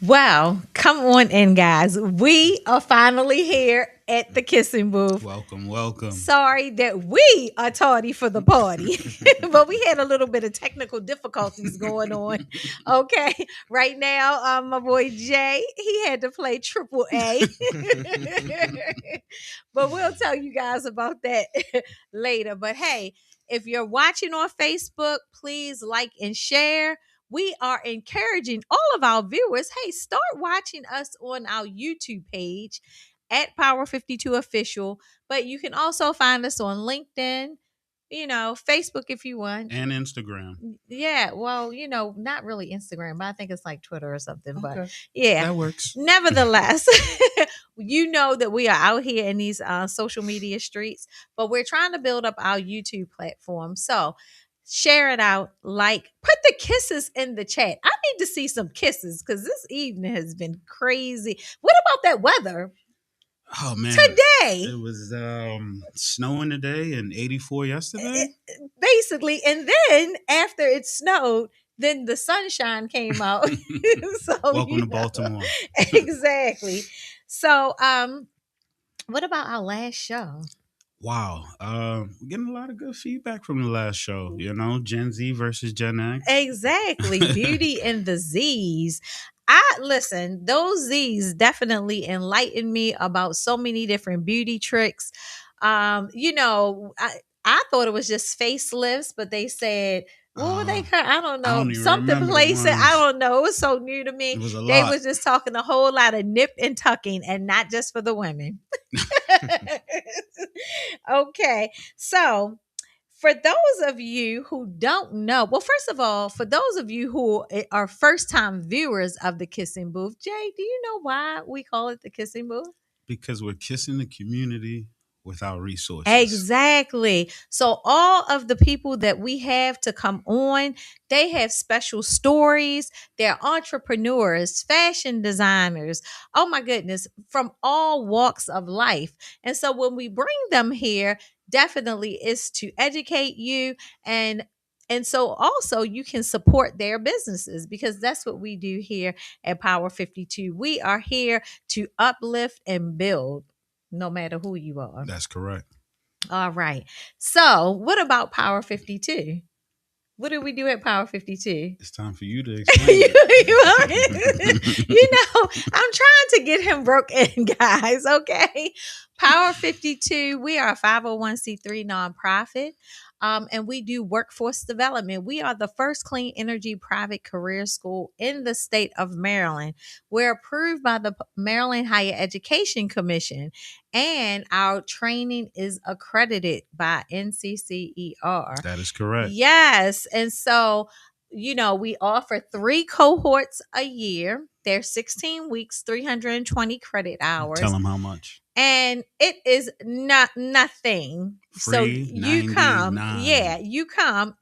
Wow, come on in, guys. We are finally here at the kissing booth. Welcome, welcome. Sorry that we are tardy for the party, but we had a little bit of technical difficulties going on. Okay, right now, my boy Jay, he had to play triple A, but we'll tell you guys about that later. But hey, if you're watching on Facebook, please like and share. We are encouraging all of our viewers, hey, start watching us on our YouTube page at Power 52 Official, but you can also find us on LinkedIn, Facebook if you want. And Instagram. Yeah, well, not really Instagram, but I think it's like Twitter or something. But Okay. yeah, That works. nevertheless, you know that we are out here in these social media streets, but we're trying to build up our YouTube platform. So share it out, put the kisses in the chat. I need to see some kisses because this evening has been crazy. What about that weather Oh man. today? It was snowing today and 84 yesterday. Basically, and then after it snowed, then the sunshine came out. So Welcome to Baltimore. Exactly. So what about our last show? Wow. We're getting a lot of good feedback from the last show. Gen Z versus Gen X. Exactly. Beauty and the Z's. I listen, those Z's definitely enlightened me about so many different beauty tricks. I thought it was just facelifts, but they said, what were they called? I don't I know. don't even Something remember the place. I ones. don't know. It was so new to me. It was a They lot. was just talking a whole lot of nip and tucking and not just for the women. Okay. So for those of you who don't know, well, first of all, for those of you who are first time viewers of the kissing booth, Jay, do you know why we call it the kissing booth? Because we're kissing the community with our resources. Exactly. So all of the people that we have to come on, they have special stories. They're entrepreneurs, fashion designers. Oh my goodness, from all walks of life. And so when we bring them here, definitely is to educate you and so also you can support their businesses because that's what we do here at Power 52. We are here to uplift and build no matter who you are. That's correct. All right. So, what about Power 52? What do we do at Power 52? It's time for you to explain. I'm trying to get him broke in, guys. Okay. Power 52, we are a 501c3 nonprofit. And we do workforce development. We are the first clean energy private career school in the state of Maryland. We're approved by the Maryland Higher Education Commission, and our training is accredited by NCCER. That is correct. Yes. And so, we offer 3 cohorts a year. They're 16 weeks, 320 credit hours. Tell them how much. And it is not nothing. Free, so you come, 99. you come,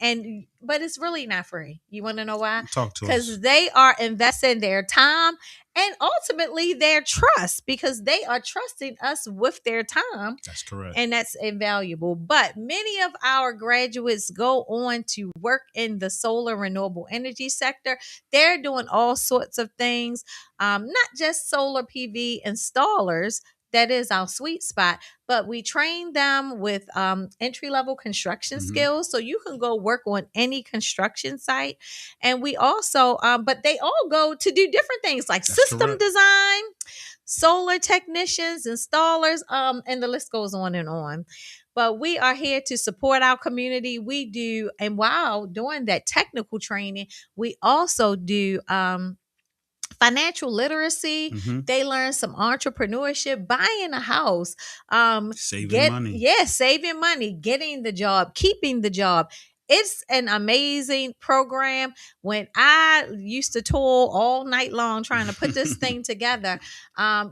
but it's really not free. You want to know why? Talk to us. Because they are investing their time and ultimately their trust, because they are trusting us with their time. That's correct. And that's invaluable. But many of our graduates go on to work in the solar renewable energy sector. They're doing all sorts of things, not just solar PV installers. That is our sweet spot, but we train them with entry-level construction skills, so you can go work on any construction site. And we also, but they all go to do different things like That's system correct. design, solar technicians, installers, and the list goes on and on. But we are here to support our community. We do, and while doing that technical training, we also do financial literacy. They learn some entrepreneurship, buying a house, Saving money. saving money, getting the job, keeping the job. It's an amazing program. When I used to toil all night long trying to put this thing together, I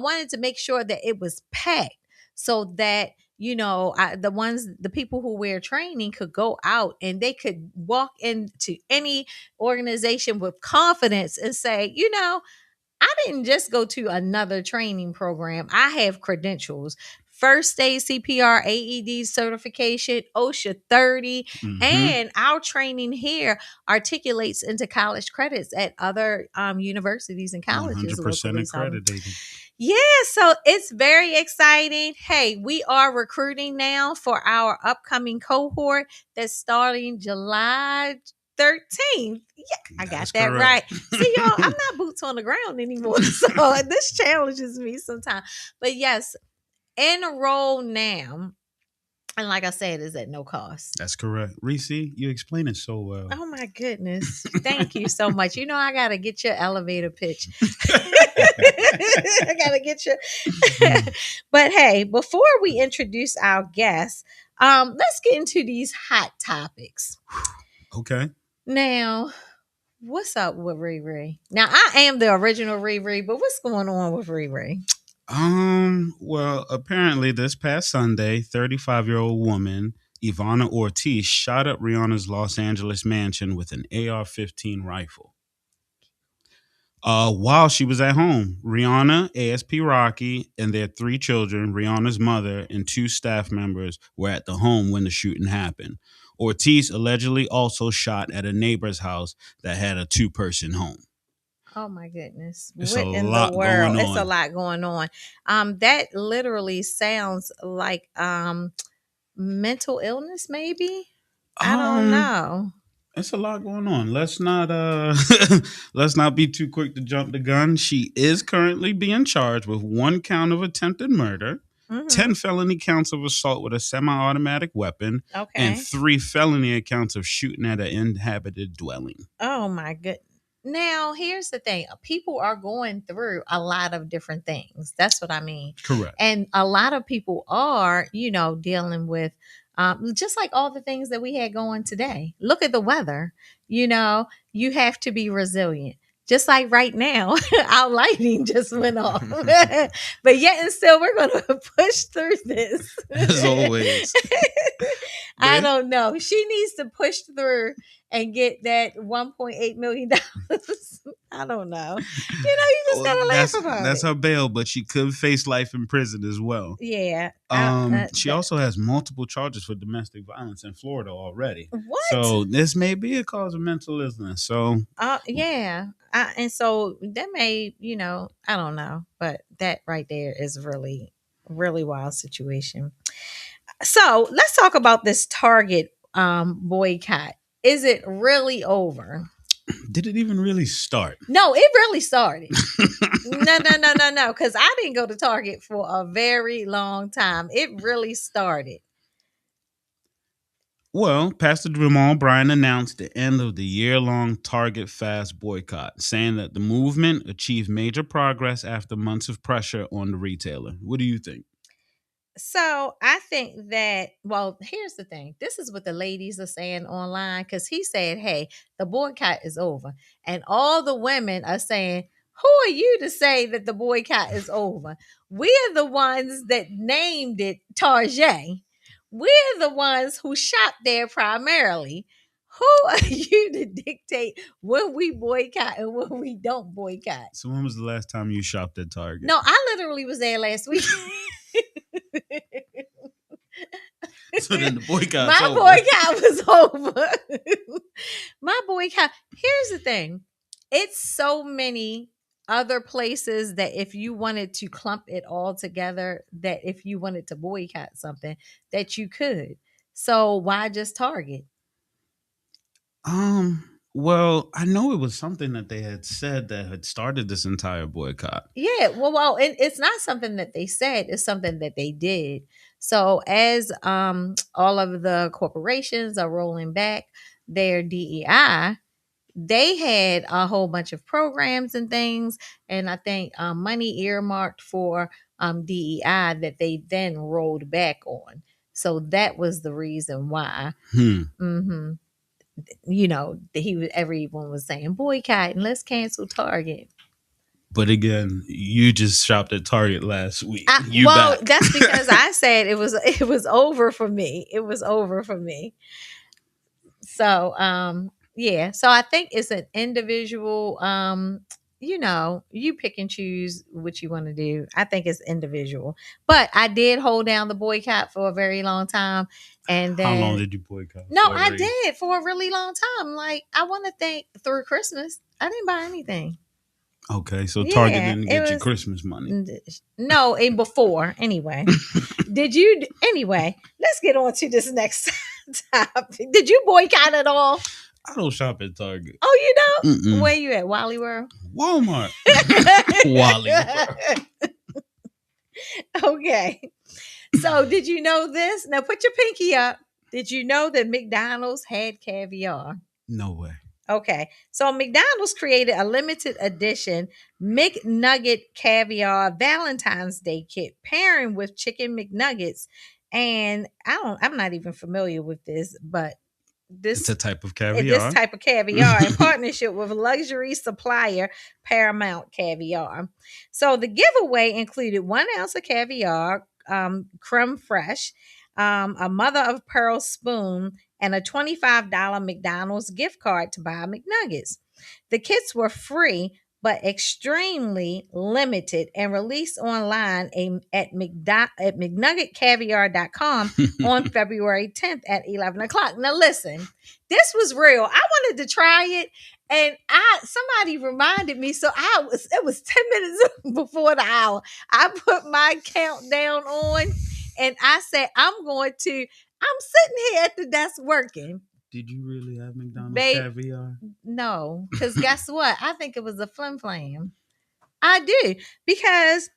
wanted to make sure that it was packed so that the people who we're training could go out and they could walk into any organization with confidence and say, I didn't just go to another training program. I have credentials. first aid CPR, AED certification, OSHA 30, Mm-hmm. and our training here articulates into college credits at other universities and colleges 100% locally. So accredited. yeah, so it's very exciting. Hey, we are recruiting now for our upcoming cohort that's starting July 13th. Yeah, I That's got that correct. right. See, y'all, I'm not boots on the ground anymore. So this challenges me sometimes. But yes, enroll now. And like I said, it's at no cost. That's correct. Reese, you explain it so well. Oh my goodness. Thank you so much. You know, I got to get your elevator pitch. I got to get you. But hey, before we introduce our guests, let's get into these hot topics. Okay. Now, what's up with Riri? Now, I am the original Riri, but what's going on with Riri? Well, apparently this past Sunday, 35-year-old woman, Ivana Ortiz, shot up Rihanna's Los Angeles mansion with an AR-15 rifle. While she was at home, Rihanna, ASP Rocky, and their three children, Rihanna's mother, and two staff members were at the home when the shooting happened. Ortiz allegedly also shot at a neighbor's house that had a two-person home. Oh my goodness. It's a What in the lot world? going It's a on. lot going on. That literally sounds like mental illness, maybe. I don't Um, know. It's a lot going on. Let's not let's not be too quick to jump the gun. She is currently being charged with one count of attempted murder, Mm-hmm. 10 felony counts of assault with a semi-automatic weapon, and Okay. 3 felony accounts of shooting at an inhabited dwelling. Oh my goodness. Now, here's the thing. People are going through a lot of different things. That's what I mean. Correct. And a lot of people are, dealing with just like all the things that we had going today. Look at the weather. You have to be resilient. Just like right now, our lighting just went off. But yet and still, we're going to push through this. As always. I But don't know. She needs to push through and get that $1.8 million. I don't know. You just gotta laugh about that's it. her bail, but she could face life in prison as well. Yeah. She also has multiple charges for domestic violence in Florida already. What? So this may be a cause of mental illness. So Yeah. And so that may, I don't know, but that right there is really, really wild situation. So let's talk about this Target boycott. Is it really over? did it even really start? No, it really started. No. Because I didn't go to Target for a very long time. It really started. Well, Pastor Jamal Bryan announced the end of the year-long Target fast boycott, saying that the movement achieved major progress after months of pressure on the retailer. What do you think? So I think that, well, here's the thing. This is what the ladies are saying online because he said, hey, the boycott is over. And all the women are saying, who are you to say that the boycott is over? We're the ones that named it Target. We're the ones who shop there primarily. Who are you to dictate when we boycott and when we don't boycott? So when was the last time you shopped at Target? No, I literally was there last week. So then the boycott's My over. boycott was over. My boycott. Here's the thing. It's so many other places that if you wanted to clump it all together, that if you wanted to boycott something, that you could. So why just Target? Well, I know it was something that they had said that had started this entire boycott. Yeah, well, and it's not something that they said; it's something that they did. So as all of the corporations are rolling back their DEI, they had a whole bunch of programs and things, and I think money earmarked for DEI that they then rolled back on. So that was the reason why. hmm everyone was saying boycott and let's cancel Target. But again, you just shopped at Target last week. Well, Back. that's because I said it was over for me. It was over for me. So yeah. So I think it's an individual you pick and choose what you want to do. I think it's individual. But I did hold down the boycott for a very long time. And How long then, did you boycott no, for? I did for a really long time. Like, I want to think through Christmas, I didn't buy anything. Okay, so Target Yeah, didn't it get you was, Christmas money. no, and before, anyway. Did you, anyway, let's get on to this next topic. Did you boycott at all? I don't shop at Target. Oh, you know? Mm-mm. Where you at? Wally World? Walmart. Wally. Okay. So, did you know this? Now, put your pinky up. Did you know that McDonald's had caviar? No way. Okay. So, McDonald's created a limited edition McNugget Caviar Valentine's Day kit pairing with chicken McNuggets. And I'm not even familiar with this, but It's this a type of this caviar. type of caviar in partnership with luxury supplier Paramount Caviar. So the giveaway included 1 ounce of caviar, creme fraiche, a mother of pearl spoon, and a $25 McDonald's gift card to buy McNuggets. The kits were free but extremely limited and released online at McNuggetCaviar.com on February 10th at 11 o'clock. Now, listen, this was real. I wanted to try it, and somebody reminded me. So it was 10 minutes before the hour. I put my countdown on, and I said, I'm sitting here at the desk working. Did you really have McDonald's Babe, caviar? no, because guess what? I think it was a flim flam. I do, because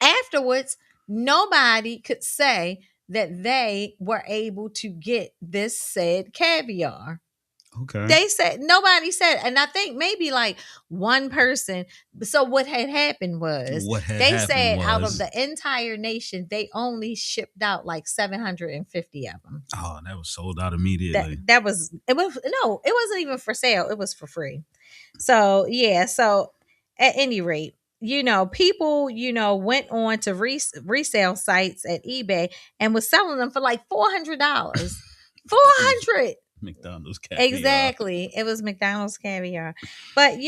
afterwards, nobody could say that they were able to get this said caviar. Okay. They said, nobody said, and I think maybe like one person. So what had happened was they said out of the entire nation, they only shipped out like 750 of them. Oh, that was sold out immediately. That was it was no, it wasn't even for sale. It was for free. So yeah, so at any rate, people, went on to resale sites at eBay and was selling them for like $400. 400. McDonald's caviar. Exactly. It was McDonald's caviar. But would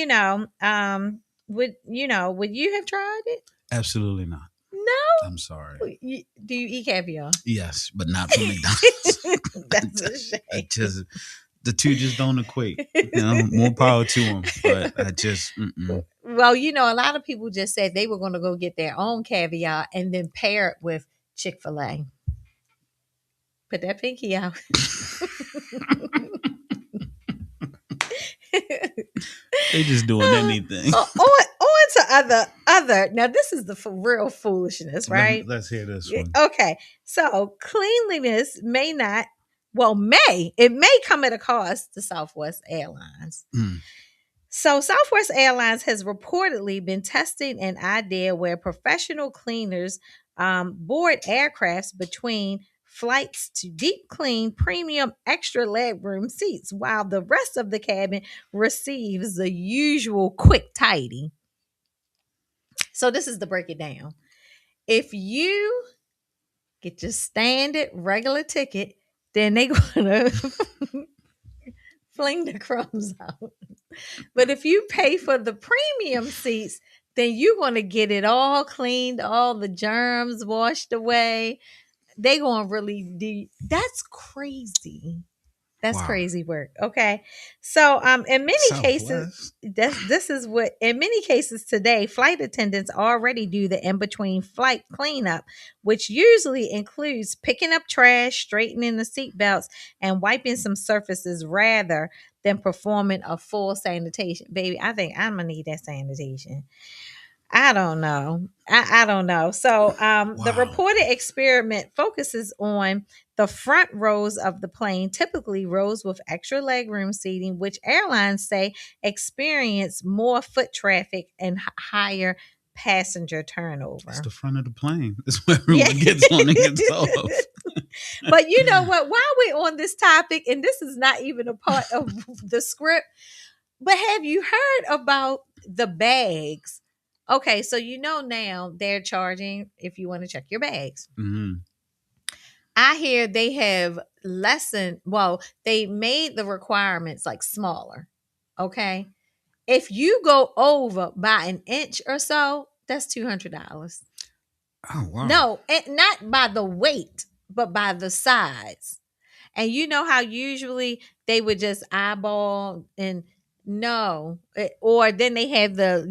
you have tried it? Absolutely not. No. I'm sorry. Do you eat caviar? Yes, but not from McDonald's. That's a shame. The two just don't equate. More power to them. But I just. Well, a lot of people just said they were going to go get their own caviar and then pair it with Chick-fil-A. Put that pinky out. They just doing anything. On to other. Now this is the real foolishness, right? Let's hear this one. Okay, so cleanliness may come at a cost to Southwest Airlines. So Southwest Airlines has reportedly been testing an idea where professional cleaners board aircrafts between flights to deep clean premium extra legroom seats while the rest of the cabin receives the usual quick tidy. So this is to break it down. If you get your standard regular ticket, then they're gonna fling the crumbs out. But if you pay for the premium seats, then you're gonna get it all cleaned, all the germs washed away. They gonna really do. That's crazy. That's crazy work. Okay. So in many cases, this is what in many cases today, flight attendants already do the in-between flight cleanup, which usually includes picking up trash, straightening the seat belts, and wiping some surfaces rather than performing a full sanitation. Baby, I think I'm gonna need that sanitation. I don't know. I don't know. So the reported experiment focuses on the front rows of the plane, typically rows with extra legroom seating, which airlines say experience more foot traffic and higher passenger turnover. It's the front of the plane. That's where everyone gets on and gets off. But you know what? While we're on this topic, and this is not even a part of the script, but have you heard about the bags? Okay, so now they're charging if you want to check your bags. Mm-hmm. I hear they have they made the requirements like smaller. Okay. If you go over by an inch or so, that's $200. Oh wow. No, not by the weight, but by the size. And you know how usually they would just eyeball and no, or then they have the,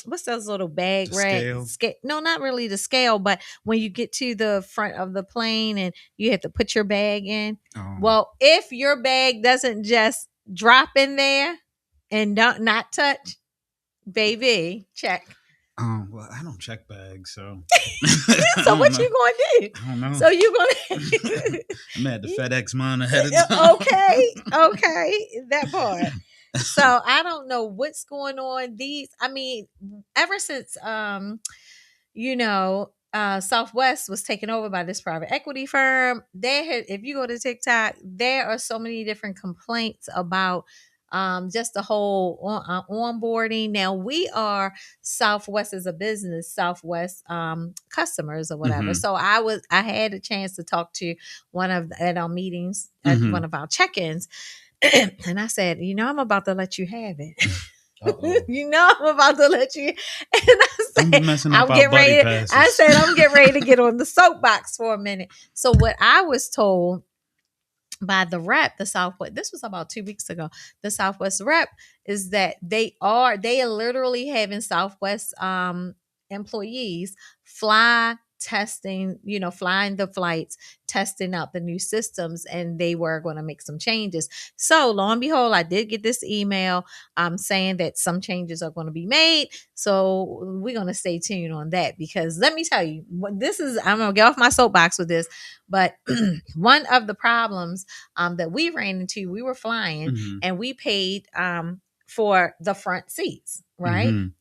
what's those little bag The rack scale? no, not really the scale, but when you get to the front of the plane and you have to put your bag in. Oh. Well, if your bag doesn't just drop in there and not touch, baby, check. Well, I don't check bags, so. So what you gonna do? I don't know. So you gonna I'm at the FedEx mine ahead of time. okay, that part. So I don't know what's going on. Ever since Southwest was taken over by this private equity firm, if you go to TikTok, there are so many different complaints about just the whole onboarding. Now we are Southwest as a business, Southwest customers or whatever. Mhm. So I had a chance to talk to at our meetings at Mhm. one of our check-ins, and I said, I'm about to let you have it. I'm about to let you. And I said, I'm messing up I'm our getting buddy ready. passes. I said, I'm getting ready to get on the soapbox for a minute. So what I was told by the rep, the Southwest, this was about 2 weeks ago, the Southwest rep, is that they are literally having Southwest employees flying the flights, testing out the new systems, and they were going to make some changes. So lo and behold, I did get this email saying that some changes are going to be made. So we're going to stay tuned on that, because let me tell you, I'm going to get off my soapbox with this, but one of the problems that we ran into, we were flying and we paid for the front seats, right? Mhm.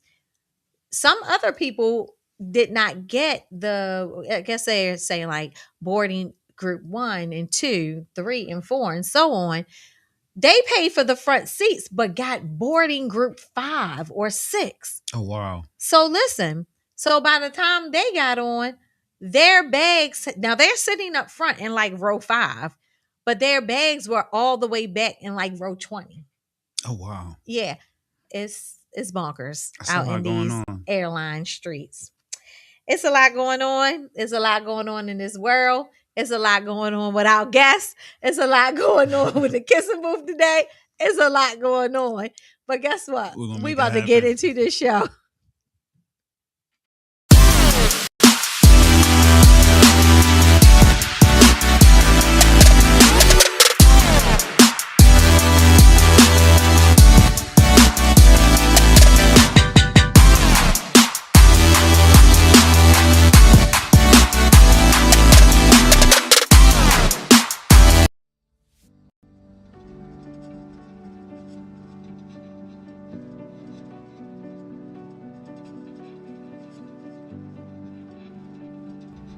Some other people did not get I guess they're saying like boarding group 1 and 2, 3 and 4 and so on. They paid for the front seats but got boarding group 5 or 6. Oh wow. So listen, so by the time they got on, their bags, now they're sitting up front in like row 5, but their bags were all the way back in like row 20. Oh wow. Yeah, it's bonkers That's a out lot in going these on. airline streets. It's a lot going on. There's a lot going on in this world. It's a lot going on with our guests. It's a lot going on with the kissing booth today. It's a lot going on. But guess what? We about to get into this show.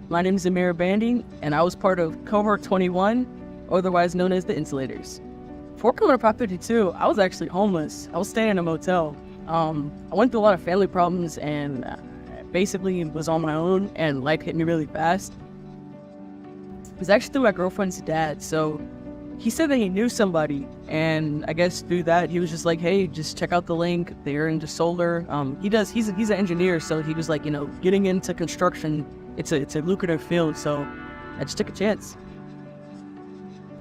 My name is Amir Bandy, and I was part of Cohort 21, otherwise known as the Insulators. Before coming to Prop 52, I was actually homeless. I was staying in a motel. I went through a lot of family problems and basically was on my own, and life hit me really fast. It was actually through my girlfriend's dad, so he said that he knew somebody, and I guess through that, he was just like, hey, just check out the link. They're into solar. He's an engineer, so he was like, getting into construction, it's a lucrative field, so I just took a chance.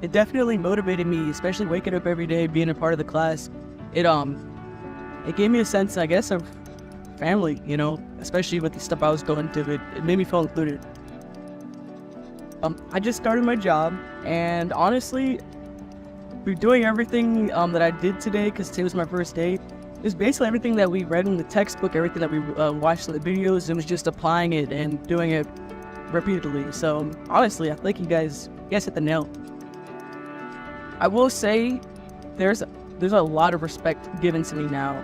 It definitely motivated me, especially waking up every day, being a part of the class. It gave me a sense, I guess, of family, especially with the stuff I was going through. It made me feel included. I just started my job, and honestly, we're doing everything that I did today, because today was my first day. It was basically everything that we read in the textbook, everything that we watched in the videos. It was just applying it and doing it repeatedly. So honestly, I think you guys hit the nail. I will say there's a lot of respect given to me now.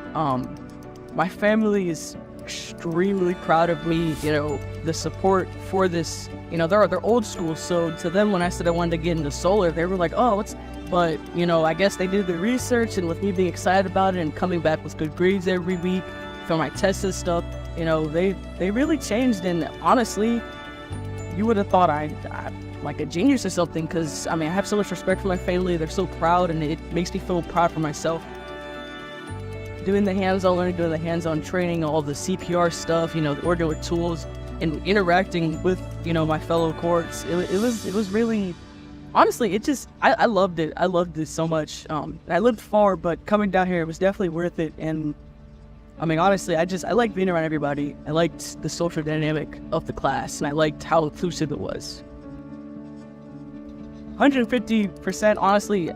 My family is extremely proud of me, the support for this, they're old school, so to them, when I said I wanted to get into solar, they were like, oh, but, I guess they did the research, and with me being excited about it and coming back with good grades every week for my tests and stuff, they really changed, and honestly, you would have thought I'm like a genius or something, because, I have so much respect for my family, they're so proud, and it makes me feel proud for myself. doing the hands-on learning, doing the hands-on training, all the CPR stuff, the working with tools and interacting with, my fellow courts. It was really, honestly, I loved it. I loved it so much. I lived far, but coming down here, it was definitely worth it. And I mean, honestly, I liked being around everybody. I liked the social dynamic of the class, and I liked how inclusive it was. 150%, honestly, I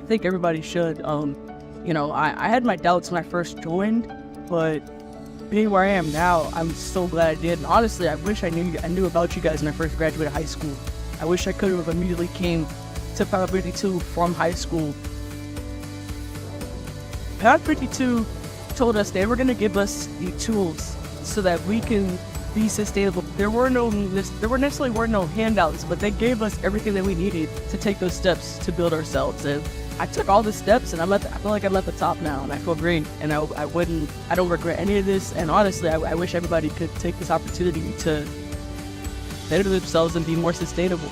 think everybody should. I had my doubts when I first joined, but being where I am now, I'm so glad I did. And honestly, I wish I knew about you guys when I first graduated high school. I wish I could have immediately came to Power 52 from high school. Power 52 told us they were going to give us the tools so that we can be sustainable. There necessarily were no handouts, but they gave us everything that we needed to take those steps to build ourselves. And I took all the steps, and I feel like I'm at the top now, and I feel great. And I don't regret any of this. And honestly, I wish everybody could take this opportunity to better themselves and be more sustainable.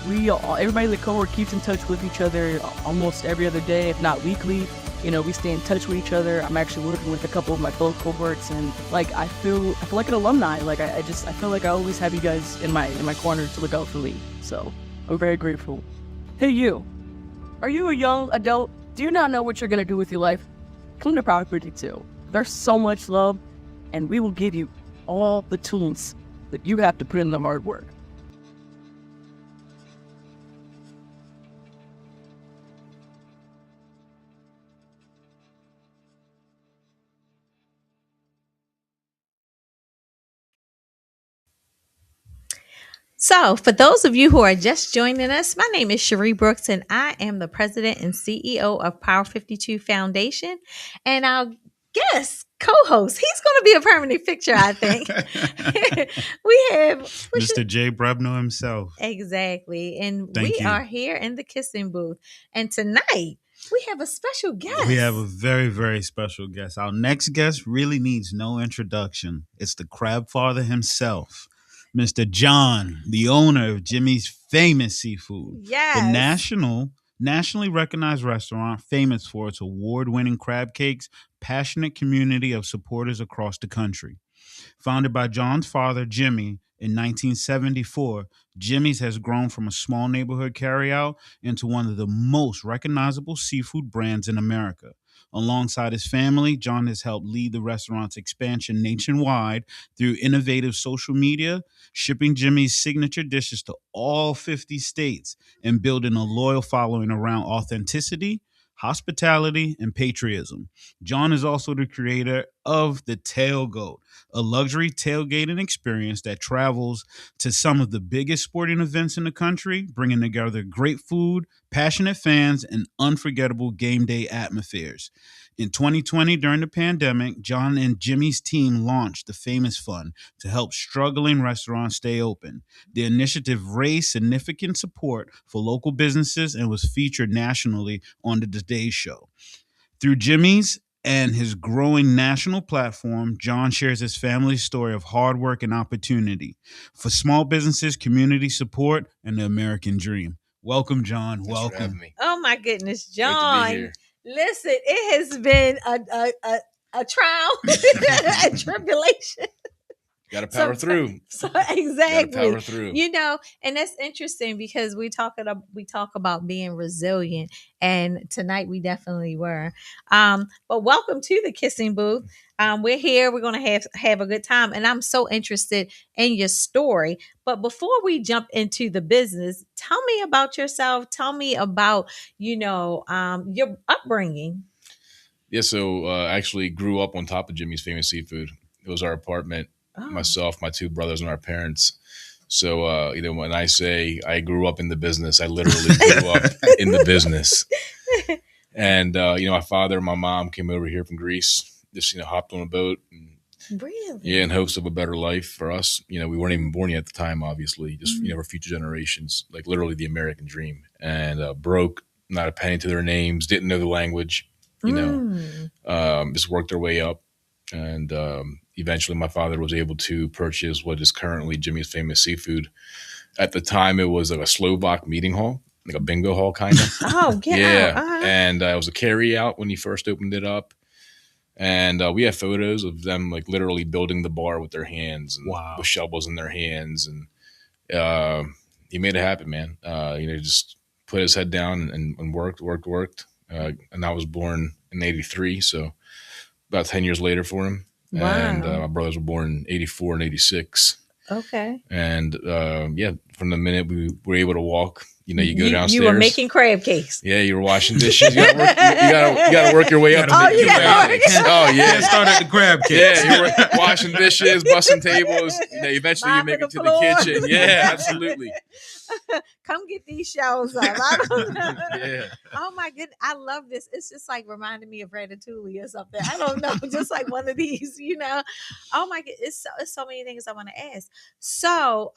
Everybody in the cohort keeps in touch with each other almost every other day, if not weekly. We stay in touch with each other. I'm actually working with a couple of my fellow cohorts, and I feel like an alumni. I feel like I always have you guys in my corner to look out for me. So I'm very grateful. Hey, you. Are you a young adult? Do you not know what you're gonna do with your life? Come to Power 52. There's so much love, and we will give you all the tools that you have to put in the hard work. So, for those of you who are just joining us, my name is Cherie Brooks, and I am the president and CEO of Power 52 Foundation. And our guest co-host, he's going to be a permanent fixture, I think. We have Mr. Jay Brebno himself. Exactly. And Thank we you. are here in the kissing booth. And tonight, we have a special guest. We have a very, very special guest. Our next guest really needs no introduction. It's the Crabfather himself, Mr. John, the owner of Jimmy's Famous Seafood. Yes. The nationally recognized restaurant famous for its award-winning crab cakes, passionate community of supporters across the country. Founded by John's father, Jimmy, in 1974, Jimmy's has grown from a small neighborhood carryout into one of the most recognizable seafood brands in America. Alongside his family, John has helped lead the restaurant's expansion nationwide through innovative social media, shipping Jimmy's signature dishes to all 50 states, and building a loyal following around authenticity, hospitality, and patriotism. John is also the creator of the Tailgoat, a luxury tailgating experience that travels to some of the biggest sporting events in the country, bringing together great food, passionate fans, and unforgettable game day atmospheres. In 2020, during the pandemic, John and Jimmy's team launched the Famous Fund to help struggling restaurants stay open. The initiative raised significant support for local businesses and was featured nationally on the Today Show. Through Jimmy's and his growing national platform, John shares his family's story of hard work and opportunity for small businesses, community support, and the American dream. Welcome, John. Thanks for having Welcome. me. Oh my goodness, Great to be John. here. Listen, it has been a trial and tribulation. Got to power through. So Got to exactly. power through. And that's interesting because we talk about being resilient, and tonight we definitely were. But welcome to the kissing booth. We're here. We're gonna have a good time, and I'm so interested in your story. But before we jump into the business, tell me about yourself. Tell me about your upbringing. Yeah, so I actually grew up on top of Jimmy's Famous Seafood. It was our apartment, Oh. myself, my two brothers, and our parents. So, when I say I grew up in the business, I literally grew up in the business. And, my father and my mom came over here from Greece, just, hopped on a boat. And, Really? yeah, in hopes of a better life for us. We weren't even born yet at the time, obviously, just, for future generations, like literally the American dream. And broke, not a penny to their names, didn't know the language, just worked their way up. And eventually my father was able to purchase what is currently Jimmy's Famous Seafood. At the time, it was like a Slovak meeting hall. like a bingo hall kind of. Oh, get Yeah, out. Uh-huh. and it was a carry out when he first opened it up, and we have photos of them like literally building the bar with their hands and Wow. with shovels in their hands, and he made it happen, man. Just put his head down and worked. And I was born in '83, so about 10 years later for him. Wow. And my brothers were born in '84 and '86. Okay. And from the minute we were able to walk, you go downstairs. You were making crab cakes. Yeah, you were washing dishes. You gotta work your way up. Oh, you gotta work. Oh yeah, Start at the crab cake. yeah, you were washing dishes, busting tables. Eventually you make it to the kitchen. Yeah, absolutely. Come get these shells up. I don't know. Yeah. Oh my goodness. I love this. It's just like reminding me of Ratatouille or something. I don't know. Just like one of these, Oh my god. It's so many things I want to ask. So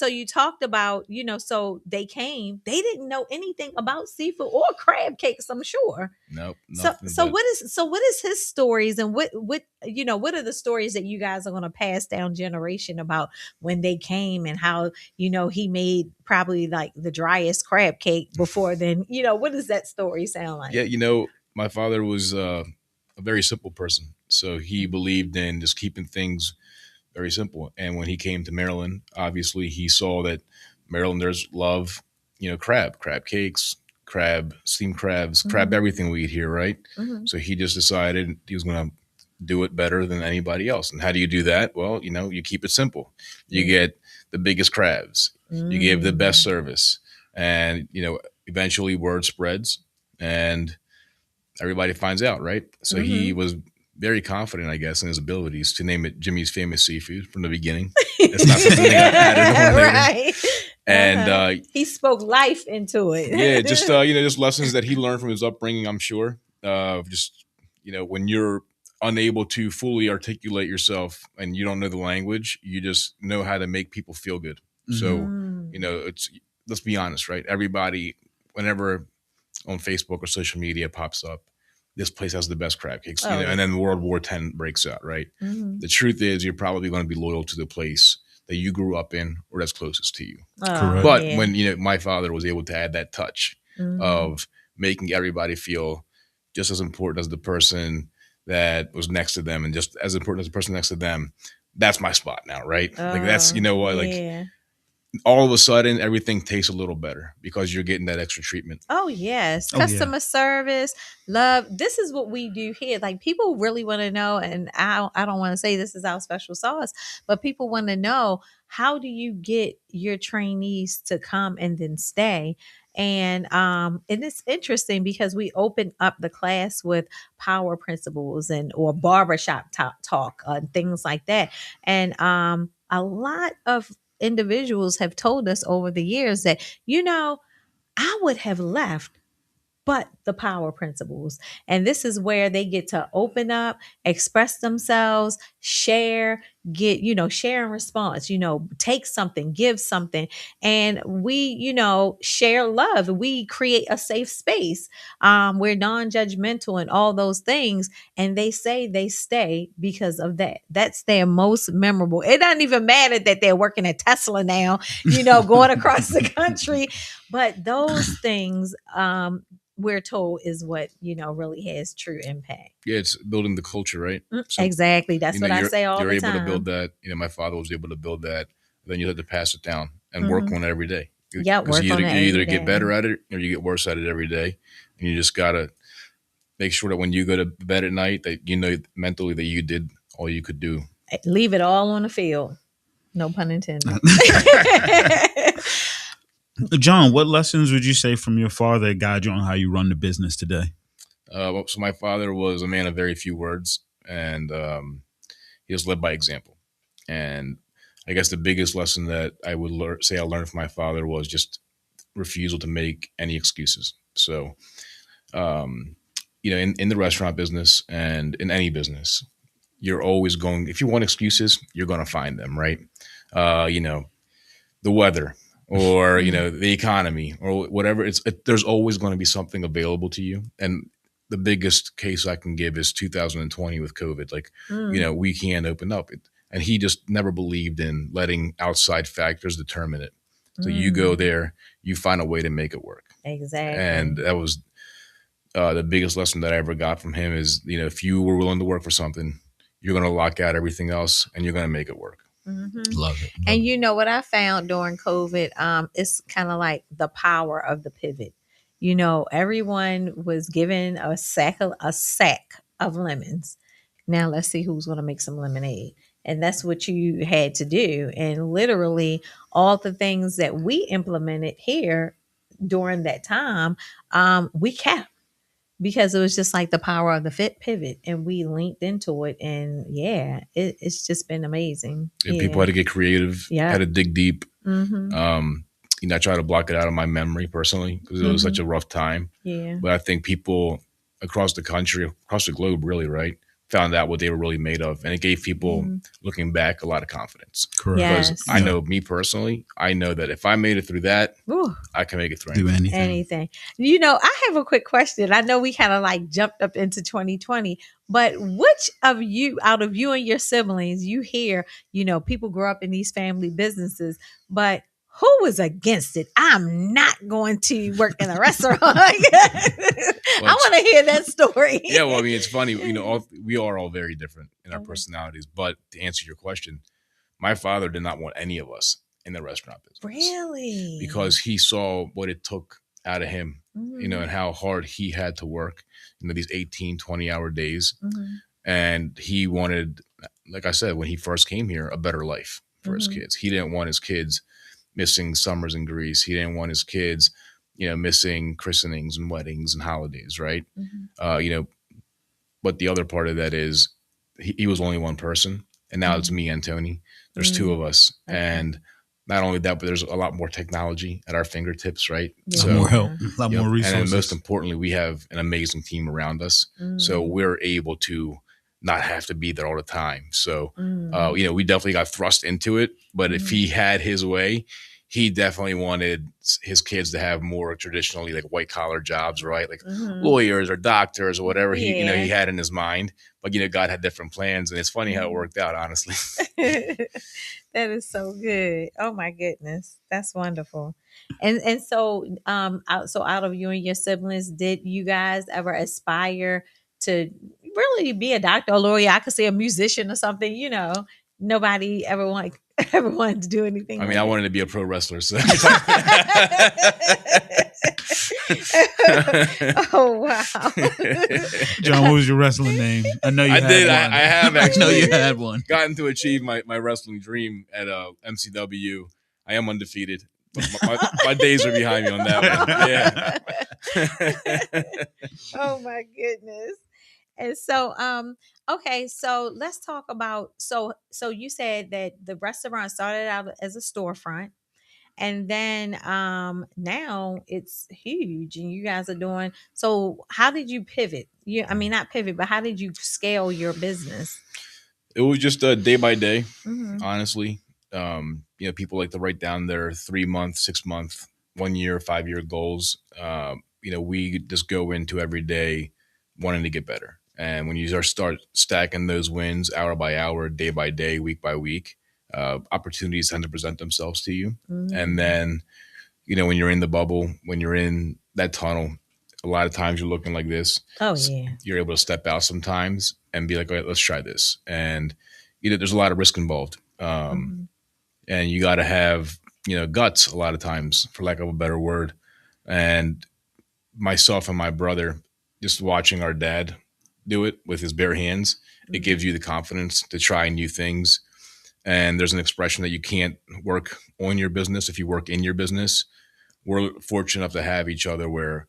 you talked about, so they came, they didn't know anything about seafood or crab cakes, I'm sure. Nope. So what is his stories, and what are the stories that you guys are going to pass down generation about when they came, and how he made probably like the driest crab cake before then? What does that story sound like? Yeah, my father was a very simple person, so he believed in just keeping things very simple. And when he came to Maryland, obviously he saw that Marylanders love crab cakes, steamed crabs, crab everything we eat here, right? Mhm. So he just decided he was going to do it better than anybody else. And how do you do that? Well, you keep it simple. You get the biggest crabs. You give the best service. And, eventually word spreads and everybody finds out, right? So he was very confident, I guess, in his abilities to name it Jimmy's Famous Seafood from the beginning. It's not something that got added on later. Right. And he spoke life into it. Yeah, just lessons that he learned from his upbringing, I'm sure. When you're unable to fully articulate yourself and you don't know the language, you just know how to make people feel good. So, let's be honest, right? Everybody, whenever on Facebook or social media pops up, this place has the best crab cakes, and then World War X breaks out, right? The truth is you're probably going to be loyal to the place that you grew up in or that's closest to you. Correct. But when, my father was able to add that touch of making everybody feel just as important as the person that was next to them and just as important as the person next to them, that's my spot now, right? That's, all of a sudden everything tastes a little better because you're getting that extra treatment. Oh yes. Customer service, love. This is what we do here. Like, people really want to know, and I don't want to say this is our special sauce, but people want to know, how do you get your trainees to come and then stay? And it's interesting because we open up the class with power principles or barbershop talk and things like that. And a lot of individuals have told us over the years that, I would have left, but the power principles. And this is where they get to open up, express themselves, share, share and response, take something, give something. And we, share love. We create a safe space. We're non-judgmental and all those things. And they say they stay because of that. That's their most memorable. It doesn't even matter that they're working at Tesla now, going across the country. But those things, we're told, is what really has true impact. Yeah, it's building the culture, right? So, exactly. That's what I say all the time. You're able to build that. My father was able to build that. Then you have to pass it down and work on it every day. Yeah, work you on it. You either get better at it or you get worse at it every day. And you just gotta make sure that when you go to bed at night, that mentally that you did all you could do. Leave it all on the field. No pun intended. John, what lessons would you say from your father guide you on how you run the business today? So my father was a man of very few words, and he was led by example. And I guess the biggest lesson that I would I learned from my father was just refusal to make any excuses. So, in the restaurant business and in any business, you're always if you want excuses, you're going to find them, right? The weather, or the economy, or whatever. There's always going to be something available to you. And the biggest case I can give is 2020 with COVID. We can't open up. And he just never believed in letting outside factors determine it. So you go there, you find a way to make it work. Exactly. And that was the biggest lesson that I ever got from him is, if you were willing to work for something, you're going to lock out everything else and you're going to make it work. Love it. And you know what I found during COVID? It's kind of like the power of the pivot. Everyone was given a sack of lemons. Now let's see who's going to make some lemonade. And that's what you had to do. And literally all the things that we implemented here during that time, we kept, because it was just like the power of the fit pivot, and we linked into it. And yeah, it's just been amazing. And people had to get creative, had to dig deep. I try to block it out of my memory personally because it was such a rough time. Yeah. But I think people across the country, across the globe, really, right, found out what they were really made of. And it gave people, looking back, a lot of confidence. Correct. Yes. Because I know, me personally, I know that if I made it through that, Ooh. I can make it through Do anything. Anything. I have a quick question. I know we kind of like jumped up into 2020, but which of you, out of you and your siblings, you hear, people grow up in these family businesses, but who was against it? I'm not going to work in a restaurant. I want to hear that story. Yeah, well, I mean, it's funny. We are all very different in our personalities. But to answer your question, my father did not want any of us in the restaurant business. Really? Because he saw what it took out of him, and how hard he had to work, these 18, 20-hour days. And he wanted, like I said, when he first came here, a better life for his kids. He didn't want his kids missing summers in Greece. He didn't want his kids, missing christenings and weddings and holidays, right? But the other part of that is he was only one person, and now it's me and Tony. There's two of us, and not only that, but there's a lot more technology at our fingertips, right? Yeah. So, more help, a lot more resources. And most importantly, we have an amazing team around us, so we're able to not have to be there all the time. So, we definitely got thrust into it, but if he had his way, he definitely wanted his kids to have more traditionally like white collar jobs, right? Like lawyers or doctors or whatever he had in his mind. But, God had different plans, and it's funny how it worked out, honestly. That is so good. Oh my goodness. That's wonderful. And so, out of you and your siblings, did you guys ever aspire to really be a doctor or lawyer? I could say a musician or something, nobody ever wanted to do anything. I mean, I wanted to be a pro wrestler. So. Oh, wow. John, what was your wrestling name? I know you had did. one. I have actually. I know you had one. Gotten to achieve my wrestling dream at MCW. I am undefeated. My days are behind me on that one. Yeah. Oh, my goodness. And so, okay, so let's talk about, so you said that the restaurant started out as a storefront, and then now it's huge, and you guys are doing, so how did you pivot? Not pivot, but how did you scale your business? It was just day by day, honestly. People like to write down their 3-month, 6-month, 1 year, 5-year goals. We just go into every day wanting to get better. And when you start stacking those wins hour by hour, day by day, week by week, opportunities tend to present themselves to you. And then, when you're in the bubble, when you're in that tunnel, a lot of times you're looking like this. Oh, yeah. You're able to step out sometimes and be like, all right, let's try this. And, there's a lot of risk involved. And you got to have, guts a lot of times, for lack of a better word. And myself and my brother, just watching our dad do it with his bare hands, it gives you the confidence to try new things. And there's an expression that you can't work on your business if you work in your business. We're fortunate enough to have each other where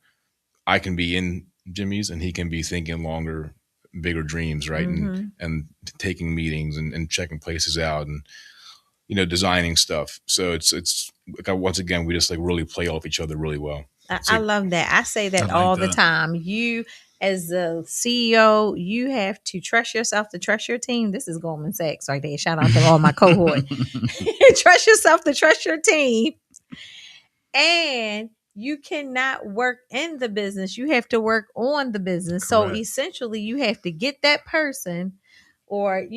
I can be in Jimmy's and he can be thinking longer, bigger dreams, right? And taking meetings and checking places out and, designing stuff. So it's like, once again, we just like really play off each other really well. I love that. I say that all the time. You, as the CEO, you have to trust yourself to trust your team. This is Goldman Sachs right there. Shout out to all my cohort. Trust yourself to trust your team. And you cannot work in the business. You have to work on the business. Correct. So essentially, you have to get that person or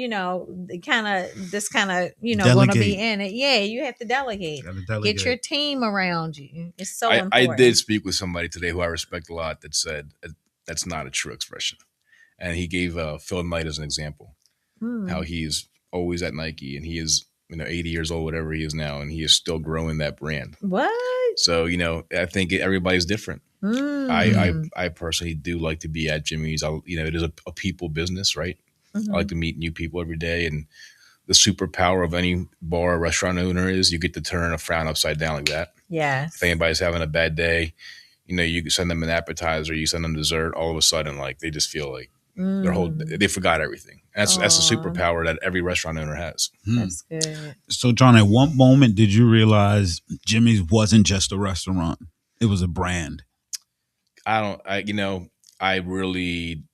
kind of this kind of going to be Delegate. in it. Yeah, you have to delegate. Gotta Get delegate. your team around you. It's so I important. did speak with somebody today who I respect a lot that said that's not a true expression. And he gave Phil Knight as an example, how he's always at Nike and he is 80 years old, whatever he is now, and he is still growing that brand. What? So, I think everybody's different. I personally do like to be at Jimmy's. It is a people business, right? I like to meet new people every day. And the superpower of any bar or restaurant owner is you get to turn a frown upside down like that. Yes. If anybody's having a bad day, you can send them an appetizer, you send them dessert, all of a sudden, like they just feel like they forgot everything. That's a superpower that every restaurant owner has. That's good. So, John, at what moment did you realize Jimmy's wasn't just a restaurant? It was a brand. I really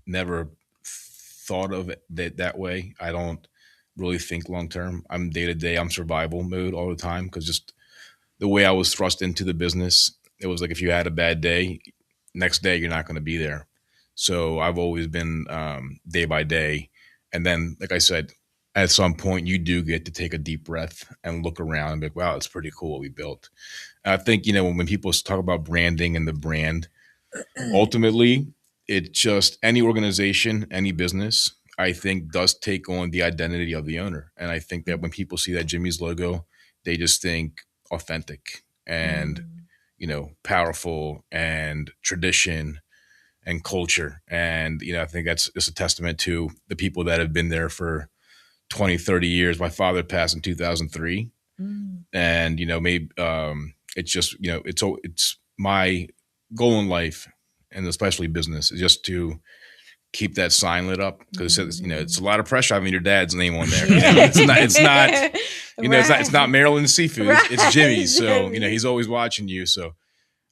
never thought of it that way. I don't really think long term. I'm day to day. I'm survival mode all the time because just the way I was thrust into the business, it was like if you had a bad day, next day you're not going to be there. So I've always been day by day. And then, like I said, at some point you do get to take a deep breath and look around and be like, wow, it's pretty cool what we built. And I think, when people talk about branding and the brand, ultimately, it just any organization, any business, I think does take on the identity of the owner. And I think that when people see that Jimmy's logo, they just think authentic and, powerful and tradition and culture. And, I think that's just a testament to the people that have been there for 20, 30 years. My father passed in 2003. And, maybe it's just, it's my goal in life and especially business is just to keep that sign lit up because it's a lot of pressure having your dad's name on there. It's not Maryland Seafood. Right. It's Jimmy's. So, he's always watching you. So,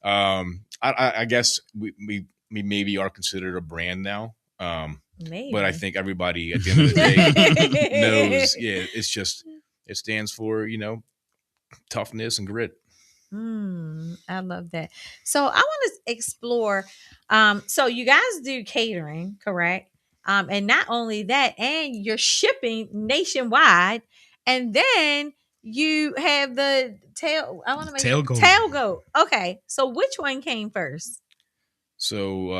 I guess we maybe are considered a brand now. Maybe. But I think everybody at the end of the day knows, it's just, it stands for, toughness and grit. I love that. So I want to explore. So you guys do catering, correct? And not only that, and you're shipping nationwide, and then you have the tail. I want to make tailgate. Okay, so which one came first? So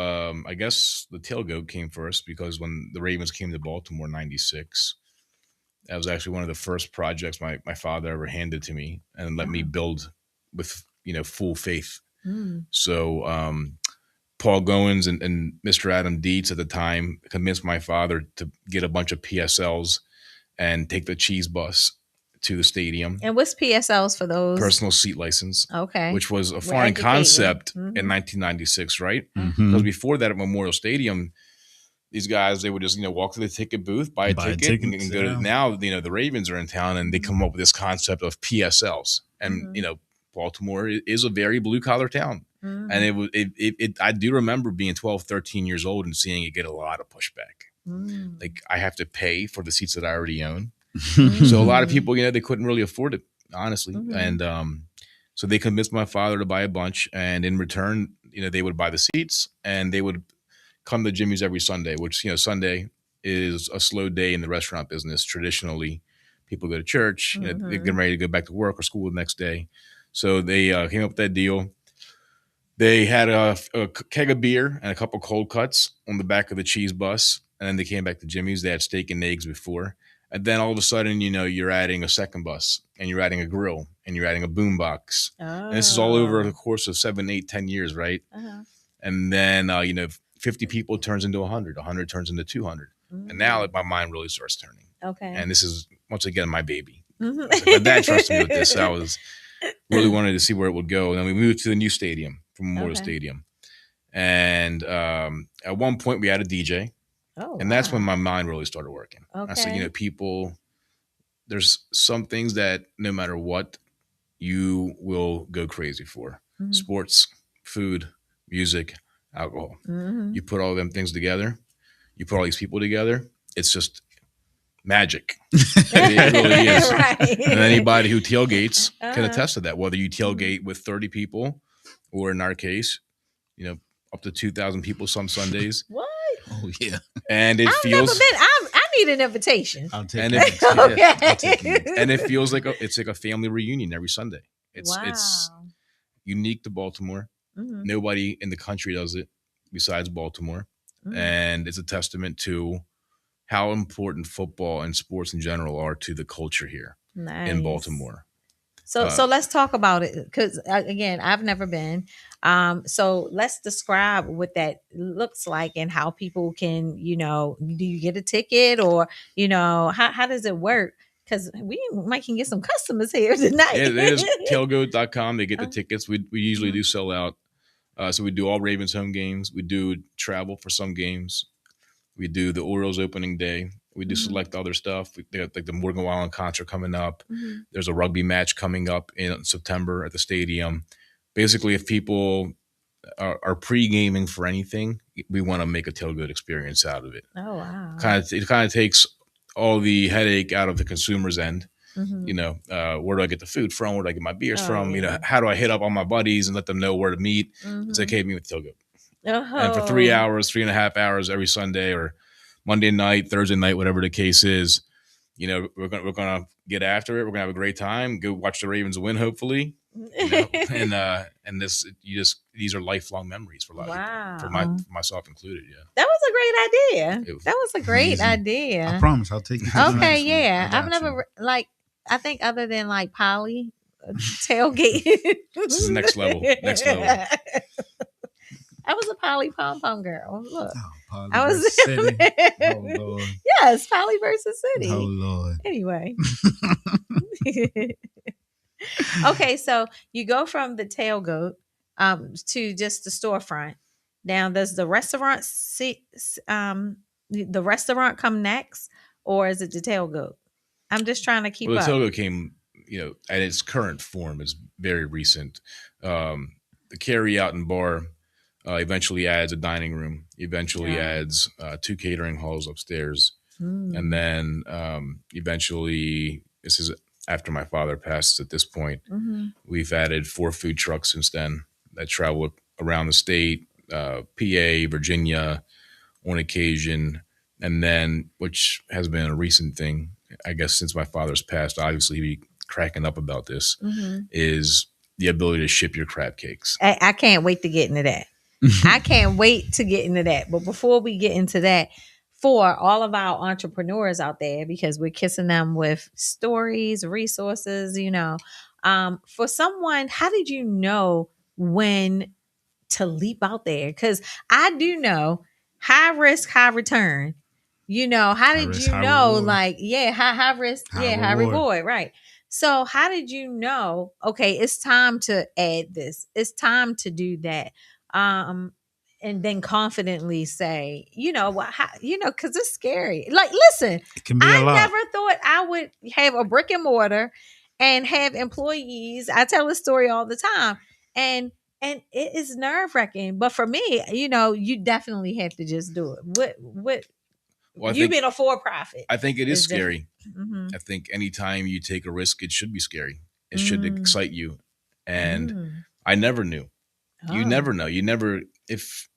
I guess the tailgate came first because when the Ravens came to Baltimore in '96, that was actually one of the first projects my father ever handed to me and let me build with full faith. So Paul Goins and Mr. Adam Dietz at the time convinced my father to get a bunch of PSLs and take the cheese bus to the stadium. And what's PSLs for those? Personal seat license. Okay. Which was a foreign concept in 1996, right? Because before that at Memorial Stadium, these guys, they would just, walk to the ticket booth, buy a ticket and go to, now, the Ravens are in town and they come up with this concept of PSLs. And, Baltimore is a very blue collar town. And I do remember being 12, 13 years old and seeing it get a lot of pushback. Like I have to pay for the seats that I already own. So a lot of people, they couldn't really afford it, honestly. And so they convinced my father to buy a bunch. And in return, they would buy the seats and they would come to Jimmy's every Sunday, which, Sunday is a slow day in the restaurant business. Traditionally, people go to church, they're getting ready to go back to work or school the next day. So they came up with that deal. They had a keg of beer and a couple cold cuts on the back of the cheese bus. And then they came back to Jimmy's. They had steak and eggs before. And then all of a sudden, you're adding a second bus and you're adding a grill and you're adding a boom box. And this is all over the course of 7, 8, 10 years, right? And then, 50 people turns into 100, 100 turns into 200. And now my mind really starts turning. Okay. And this is, once again, my baby. My dad trusted me with this. I was really wanted to see where it would go. And then we moved to the new stadium from Memorial Stadium. And at one point we had a DJ. And that's when my mind really started working. I said, people, there's some things that no matter what, you will go crazy for. Sports, food, music, alcohol. You put all them things together, you put all these people together, it's just magic. It really is. Right. And anybody who tailgates can attest to that, whether you tailgate with 30 people or in our case, up to 2,000 people some Sundays. What? Oh yeah. And it I've feels. need an invitation. I'll take And it. if Okay. I'll take it. and it feels like it's like a family reunion every Sunday. It's Wow. unique to Baltimore. Mhm. Nobody in the country does it besides Baltimore, Mhm. and it's a testament to how important football and sports in general are to the culture here in Nice. Baltimore. So let's talk about it because again, I've never been. So let's describe what that looks like and how people can, do you get a ticket or how does it work? Because we might can get some customers here tonight. Yeah, there's tailgoat.com. They get the Uh, tickets. We usually mhm. do sell out. So we do all Ravens home games. We do travel for some games. We do the Orioles opening day. We do Mhm. select other stuff. They got like the Morgan Wallen concert coming up. Mhm. There's a rugby match coming up in September at the stadium. Basically, if people are pre-gaming for anything, we want to make a tailgate experience out of it. Oh wow. It kind of takes all the headache out of the consumer's end. Mhm. Where do I get the food from? Where do I get my beers Oh, from? yeah. How do I hit up all my buddies and let them know where to meet? It's like, Mhm. hey, meet with tailgate. Oh. And for 3 hours, 3.5 hours every Sunday or Monday night, Thursday night, whatever the case is, we're gonna get after it. We're gonna have a great time. Go watch the Ravens win, hopefully. And these are lifelong memories for a lot of people, Wow. for myself included. Yeah, That was a great idea. It was That was a great amazing. idea. I promise I'll take you. to the Okay, next one. yeah. I I've got never you. I think other than like Polly tailgate. This is next level. Next level. I was a Polly pom pom girl. Look, Oh, Polly I was versus City. Oh Lord. yes, Polly versus City. Oh Lord. Anyway. Okay, so you go from the tailgate to just the storefront. Now, does the restaurant the restaurant come next, or is it the tailgate? I'm just trying to keep Well, the up. tailgate came, at its current form is very recent. The carry out and bar eventually adds a dining room. Eventually Yeah. adds 2 catering halls upstairs. Mm. And then eventually, this is after my father passed at this point, Mhm. we've added 4 food trucks since then that travel around the state, PA, Virginia on occasion. And then, which has been a recent thing, I guess, since my father's passed, obviously he'd be cracking up about this, Mhm. is the ability to ship your crab cakes. I can't wait to get into that. I can't wait to get into that. But before we get into that, for all of our entrepreneurs out there, because we're kissing them with stories, resources, for someone, how did you know when to leap out there? Because I do know high risk, high return. How High did risk, you high know? reward. Like, yeah, high risk, High high reward. reward, right? So, how did you know? Okay, it's time to add this. It's time to do that. And then confidently say, because it's scary. Like, listen, It can be a I lot. never thought I would have a brick and mortar and have employees. I tell this story all the time, and it is nerve wracking. But for me, you definitely have to just do it. What Well, you've been a for profit. I think it is It's different. scary. Mm-hmm. I think anytime you take a risk, it should be scary. It should excite you. And I never knew. You never know. You never, if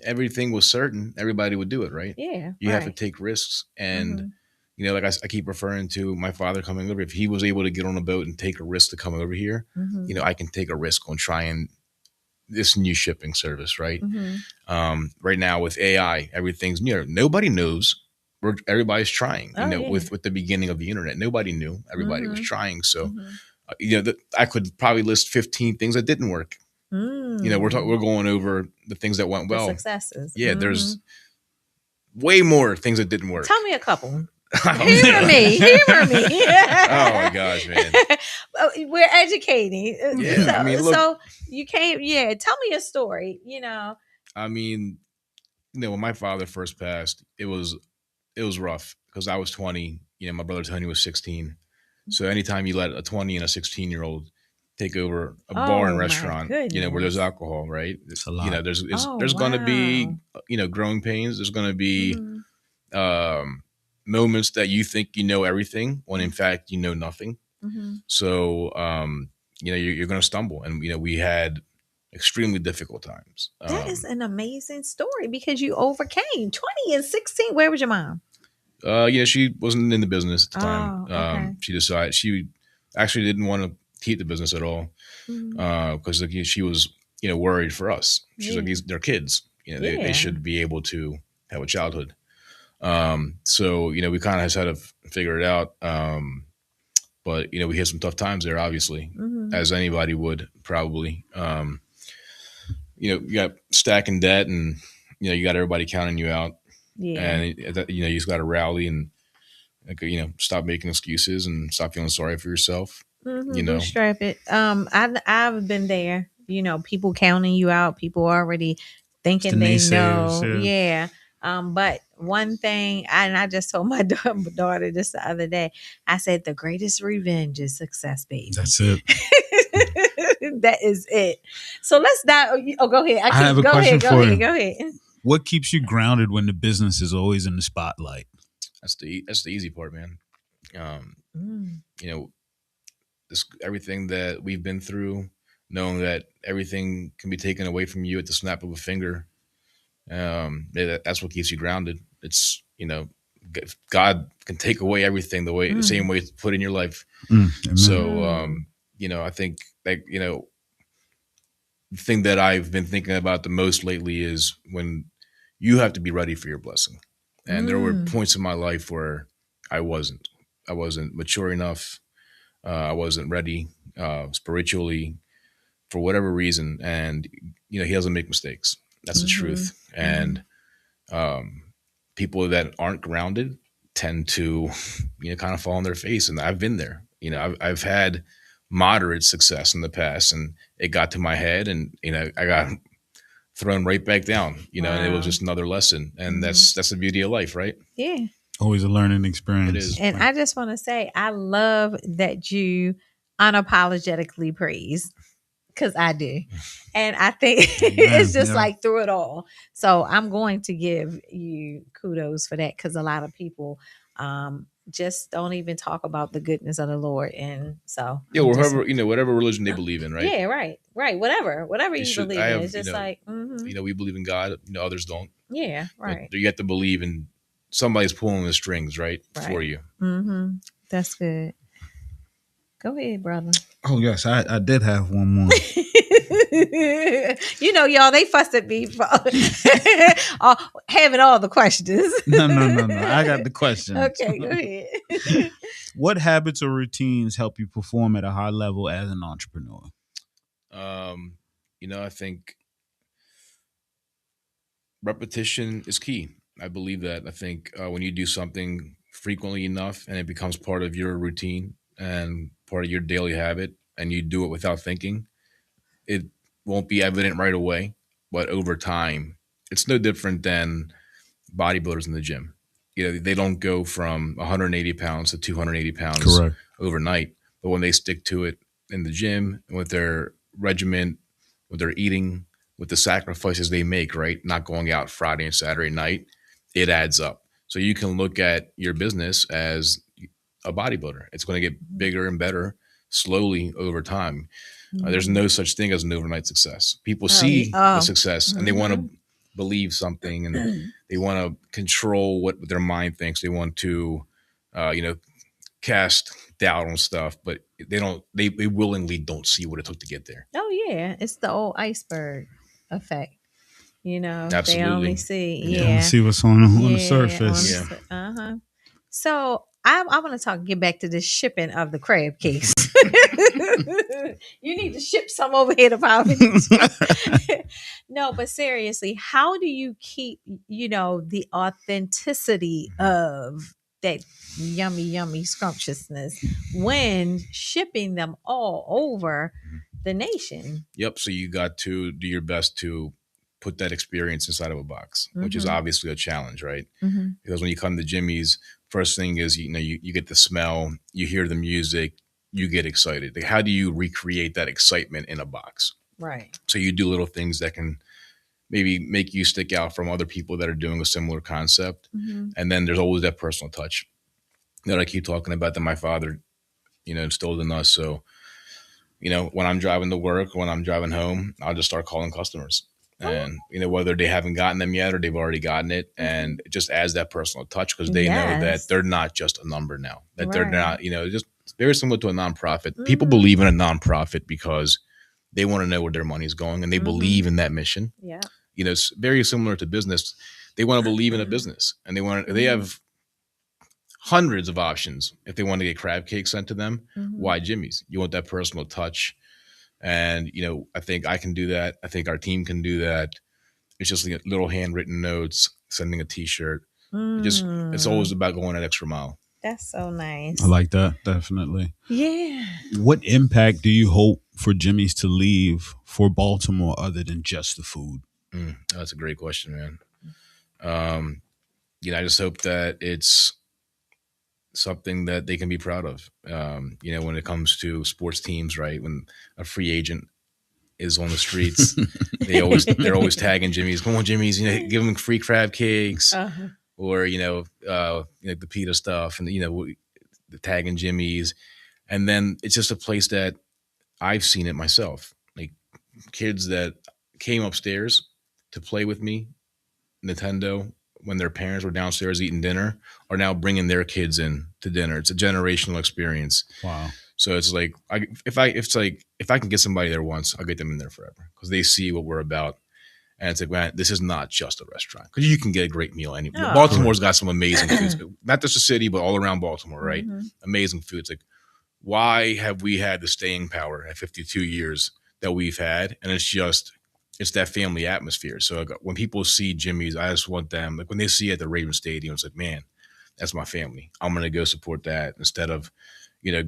everything was certain, everybody would do it, right? Yeah. You have to take risks. And, like I keep referring to my father coming over. If he was able to get on a boat and take a risk to come over here, I can take a risk on trying this new shipping service, right? Right now with AI, everything's new. Nobody knows. Everybody's trying. With the beginning of the internet, nobody knew. Everybody was trying. So, I could probably list 15 things that didn't work. We're going over the things that went well. The successes. Yeah, there's way more things that didn't work. Tell me a couple. Humor me. Oh my gosh, man. We're educating. Yeah, so you came. Yeah, tell me a story. I mean, when my father first passed, it was rough because I was 20. My brother Tony was 16. So anytime you let a 20 and a 16-year-old take over a bar and restaurant, where there's alcohol, right? It's a lot. There's going to be, growing pains. There's going to be moments that you think you know everything when in fact you know nothing. So, you're going to stumble. And, we had extremely difficult times. That is an amazing story because you overcame 20 and 16. Where was your mom? She wasn't in the business at the time. Oh, okay. She decided she actually didn't want to keep the business at all Mhm. because she was worried for us. She's like, Yeah. they're kids. They Yeah. should be able to have a childhood. So we kind of just had to figure it out. But we had some tough times there, obviously, Mhm. as anybody would probably. You got stacking debt, and you got everybody counting you out, Yeah. and you just got to rally and stop making excuses and stop feeling sorry for yourself. Bootstrap it. I've been there. People counting you out. People already The thinking they naysayers, know. yeah. Yeah. But one thing, and I just told my daughter this the other day. I said the greatest revenge is success, baby. That's it. That is it. So let's dive. Oh, go ahead. I have a go question ahead. Go for ahead. you. Go ahead. What keeps you grounded when the business is always in the spotlight? That's the easy part, man. Mm. Everything that we've been through, knowing that everything can be taken away from you at the snap of a finger. That's what keeps you grounded. It's God can take away everything the same way it's put in your life. Amen. So I think the thing that I've been thinking about the most lately is when you have to be ready for your blessing. And there were points in my life where I wasn't mature enough. I wasn't ready spiritually for whatever reason. And, he doesn't make mistakes. That's the truth. And people that aren't grounded tend to, kind of fall on their face. And I've been there. I've had moderate success in the past, and it got to my head, and, I got thrown right back down, and it was just another lesson. And that's the beauty of life, right? Yeah. Always a learning experience. It is. And I just want to say, I love that you unapologetically praise, because I do. And I think it's just like through it all. So I'm going to give you kudos for that, because a lot of people just don't even talk about the goodness of the Lord. And so whatever religion they believe in, right? Yeah, right. Whatever you believe in. It's just we believe in God, others don't. Yeah, right. But you have to believe in somebody's pulling the strings, right? For you. That's good. Go ahead, brother. Oh yes, I did have one more. Y'all, they fuss at me for having all the questions. No. I got the questions. Okay, go ahead. What habits or routines help you perform at a high level as an entrepreneur? I think repetition is key. I believe that. I think when you do something frequently enough and it becomes part of your routine and part of your daily habit, and you do it without thinking, it won't be evident right away, but over time, it's no different than bodybuilders in the gym. They don't go from 180 pounds to 280 pounds Correct. overnight, but when they stick to it in the gym with their regimen, with their eating, with the sacrifices they make, right? Not going out Friday and Saturday night, it adds up. So you can look at your business as a bodybuilder. It's going to get bigger and better slowly over time. There's no such thing as an overnight success. People see the success and they want to believe something, and they want to control what their mind thinks. They want to, cast doubt on stuff, but they willingly don't see what it took to get there. Oh yeah. It's the old iceberg effect. Absolutely. They only see, Yeah. See what's on the surface. So I want to get back to this shipping of the crab cakes. You need to ship some over here to Providence. No, but seriously, how do you keep, the authenticity of that yummy scrumptiousness when shipping them all over the nation? Yep. So you got to do your best to put that experience inside of a box, which is obviously a challenge, right? Because when you come to Jimmy's, first thing is, you get the smell, you hear the music, you get excited. Like, how do you recreate that excitement in a box? Right. So you do little things that can maybe make you stick out from other people that are doing a similar concept. And then there's always that personal touch that I keep talking about that my father, instilled in us. So, when I'm driving to work, when I'm driving home, I'll just start calling customers. And whether they haven't gotten them yet or they've already gotten it, and it just adds that personal touch because they know that they're not just a number now, that they're not, just very similar to a nonprofit. People believe in a nonprofit because they want to know where their money is going and they believe in that mission. Yeah. It's very similar to business. They want to believe in a business, and they have hundreds of options. If they want to get crab cakes sent to them, why Jimmy's? You want that personal touch. And, I think I can do that. I think our team can do that. It's just like little handwritten notes, sending a t-shirt. It's always about going that extra mile. That's so nice. I like that. Definitely. Yeah. What impact do you hope for Jimmy's to leave for Baltimore other than just the food? That's a great question, man. I just hope that it's something that they can be proud of. When it comes to sports teams, right? When a free agent is on the streets, they're always tagging Jimmy's. Come on, Jimmy's! Give them free crab cakes, or the pita stuff, and the tagging Jimmy's. And then it's just a place that I've seen it myself. Like kids that came upstairs to play with me, Nintendo, when their parents were downstairs eating dinner, are now bringing their kids in to dinner. It's a generational experience. Wow. So it's like, if I can get somebody there once, I'll get them in there forever because they see what we're about. And it's like, man, this is not just a restaurant because you can get a great meal anywhere. Baltimore's got some amazing foods, not just the city, but all around Baltimore, right? Amazing food. It's like, why have we had the staying power at 52 years that we've had? And it's that family atmosphere. So when people see Jimmy's, I just want them, like when they see it at the Ravens Stadium, it's like, man, that's my family. I'm going to go support that instead of,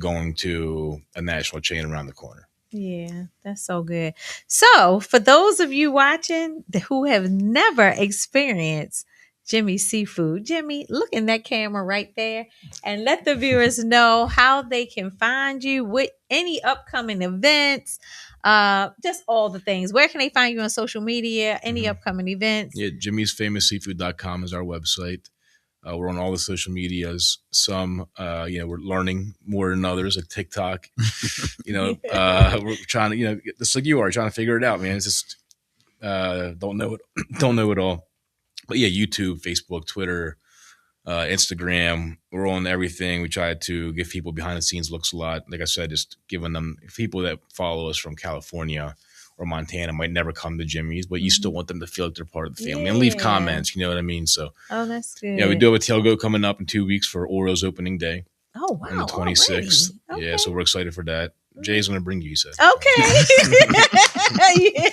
going to a national chain around the corner. Yeah, that's so good. So for those of you watching who have never experienced Jimmy's Seafood, Jimmy, look in that camera right there and let the viewers know how they can find you with any upcoming events, just all the things. Where can they find you on social media, any upcoming events? Yeah, jimmysfamousseafood.com is our website. We're on all the social medias. Some, we're learning more than others, like TikTok. We're trying to, just like you are, trying to figure it out, man. It's just don't know it all. But yeah, YouTube, Facebook, Twitter, Instagram. We're on everything. We try to give people behind the scenes looks a lot. Like I said, just giving them people that follow us from California or Montana might never come to Jimmy's, but you still want them to feel like they're part of the family and leave comments. You know what I mean? So, that's good. Yeah, we do have a tailgate coming up in 2 weeks for Orioles opening day. Oh, wow. On the 26th. Okay. Yeah, so we're excited for that. Jay's going to bring you, he said. Okay. Okay.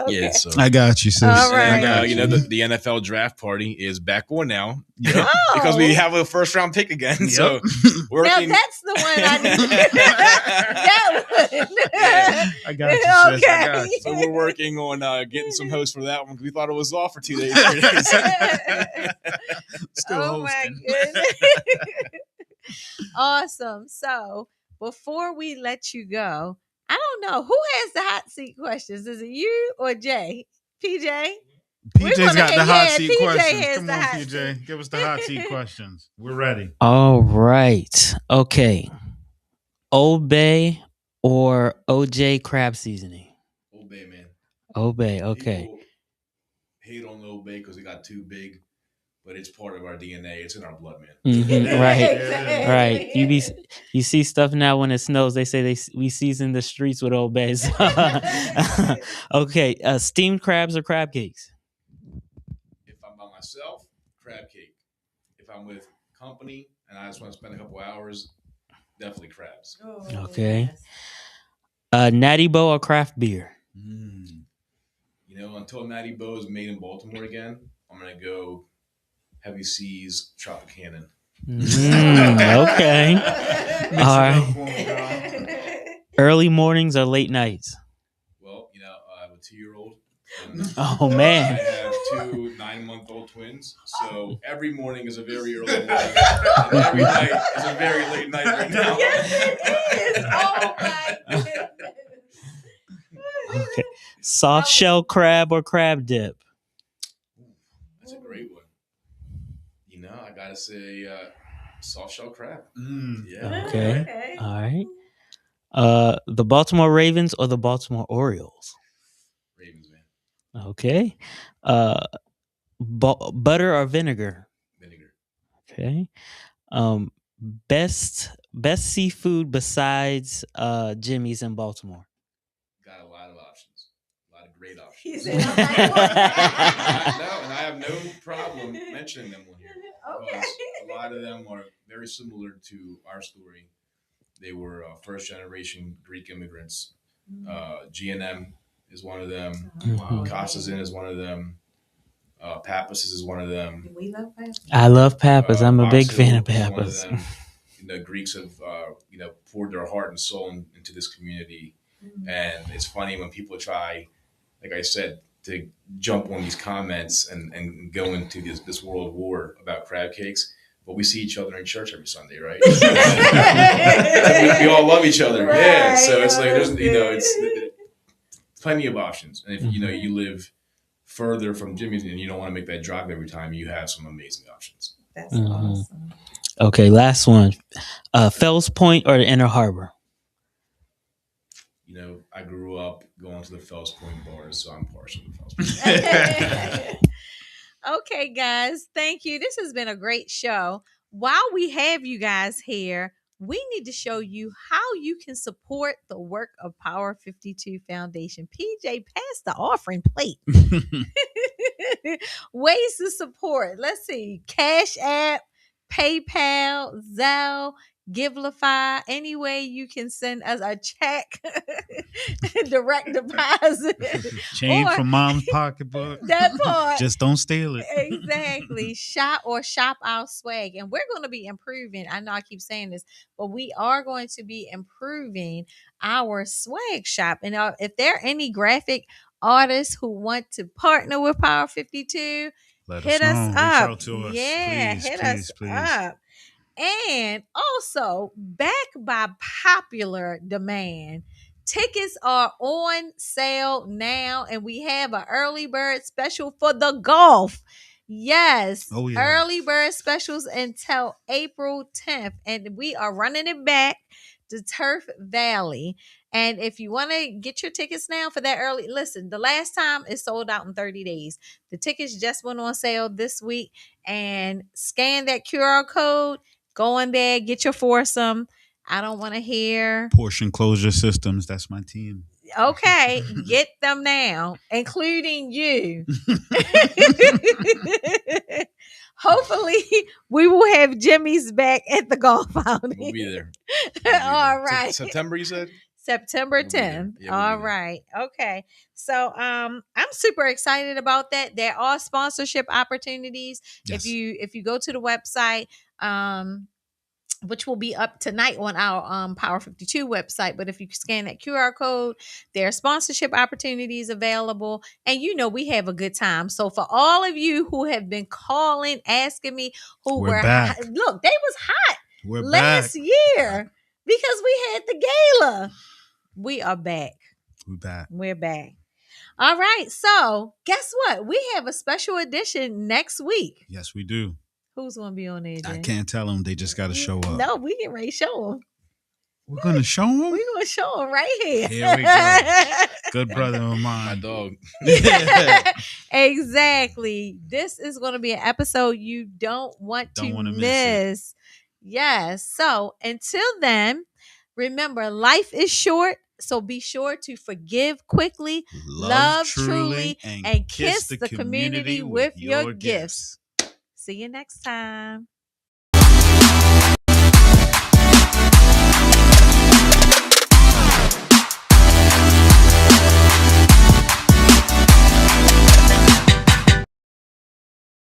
Yeah, so I got you, sis. All right. And, the NFL draft party is back on now because we have a first round pick again. Yep. So now that's the one I need. That one. Yeah, I got you, sis. Okay. I got you. So we're working on getting some hosts for that one. We thought it was off for 2 days. Still hosting. My goodness. Awesome. So before we let you go, I don't know who has the hot seat questions. Is it you or Jay? PJ? PJ's got the hot seat PJ questions. has Come the on, hot PJ. seat. Give us the hot seat questions. We're ready. All right. Okay. Old Bay or OJ crab seasoning? Old Bay, man. Old Bay. Okay. People hate on Old Bay because it got too big, but it's part of our DNA. It's in our blood, man. Mm-hmm. Right. Exactly. Right. You see stuff now when it snows. They say we season the streets with Old Bays. Okay. Steamed crabs or crab cakes? If I'm by myself, crab cake. If I'm with company and I just want to spend a couple hours, definitely crabs. Okay. Natty Boh or craft beer? Until Natty Boh is made in Baltimore again, I'm gonna go Heavy Seas Tropicana. Okay. All right. Early mornings or late nights? Well, I have a 2-year-old. Oh, man. I have 2 9-month-old twins, so every morning is a very early morning, and every night is a very late night right now. Yes, it is. Oh my goodness. Okay. Soft shell crab or crab dip? That's a great one. I gotta say, soft shell crab. Yeah. Okay. Okay. All right. The Baltimore Ravens or the Baltimore Orioles? Ravens, man. Okay. Uh, butter or vinegar? Vinegar. Okay. Um, best seafood besides Jimmy's in Baltimore. Got a lot of options. A lot of great options. He said, "I'm not going." And I have no problem mentioning them on here. Okay. Because a lot of them are very similar to our story. They were first generation Greek immigrants. G&M is one of them. Mhm. Casas Inn is one of them. Pappas is one of them. We love that. I love Pappas. I'm a big Box fan of Hill is one of Pappas. them. The Greeks have poured their heart and soul into this community, and it's funny when people try, like I said, to jump on these comments and go into this world war about crab cakes. But we see each other in church every Sunday, right? we all love each other, yeah. So it's like there's it's plenty of options, and if you live further from Jimmy's and you don't want to make that drive every time, you have some amazing options. That's awesome. Okay, last one. Fells Point or the Inner Harbor? I grew up going to the Fells Point bars, so I'm partial to Fells Point. Okay, guys, thank you. This has been a great show. While we have you guys here, we need to show you how you can support the work of Power 52 Foundation. PJ, pass the offering plate. Ways to support. Let's see. Cash App, PayPal, Zelle, Givelify. Any way you can send us a check, direct deposit. Change Or- from mom's pocketbook. That part. Just don't steal it. Exactly. Shop our swag. And we're going to be improving. I know I keep saying this, but we are going to be improving our swag shop. And if there are any graphic artists who want to partner with Power 52, hit us Reach up. out to us. Yeah, Please, hit please, us please. up. And also, back by popular demand, tickets are on sale now, and we have an early bird special for the golf. Yes. Oh, yeah. Early bird specials until April 10th. And we are running it back to Turf Valley. And if you want to get your tickets now for that early, listen, the last time it sold out in 30 days. The tickets just went on sale this week. And scan that QR code. Go in there, get your foursome. I don't want to hear. Portion closure systems. That's my team. Okay, get them now, including you. Hopefully, we will have Jimmy's back at the golf outing. We'll be there. All right. September, you said? September We'll be there. 10th. Yeah, we'll All be there. right. Okay. So I'm super excited about that. There are sponsorship opportunities. Yes. If you go to the website, which will be up tonight on our Power 52 website. But if you scan that QR code, there are sponsorship opportunities available. And we have a good time. So for all of you who have been calling, asking me who We're were back. look, they was hot We're last back. year because we had the gala. We are back. We're back. All right. So guess what? We have a special edition next week. Yes, we do. Who's going to be on there, I Jen? can't tell them. They just got to show up. No, we can ready to show them. We're going to show them? We're going to show them right here. Here we go. Good brother of My mine. dog. Exactly. This is going to be an episode you don't want Don't to wanna miss miss. Yes. So until then, remember, life is short. So be sure to forgive quickly, love truly, and kiss the community with your gifts. See you next time.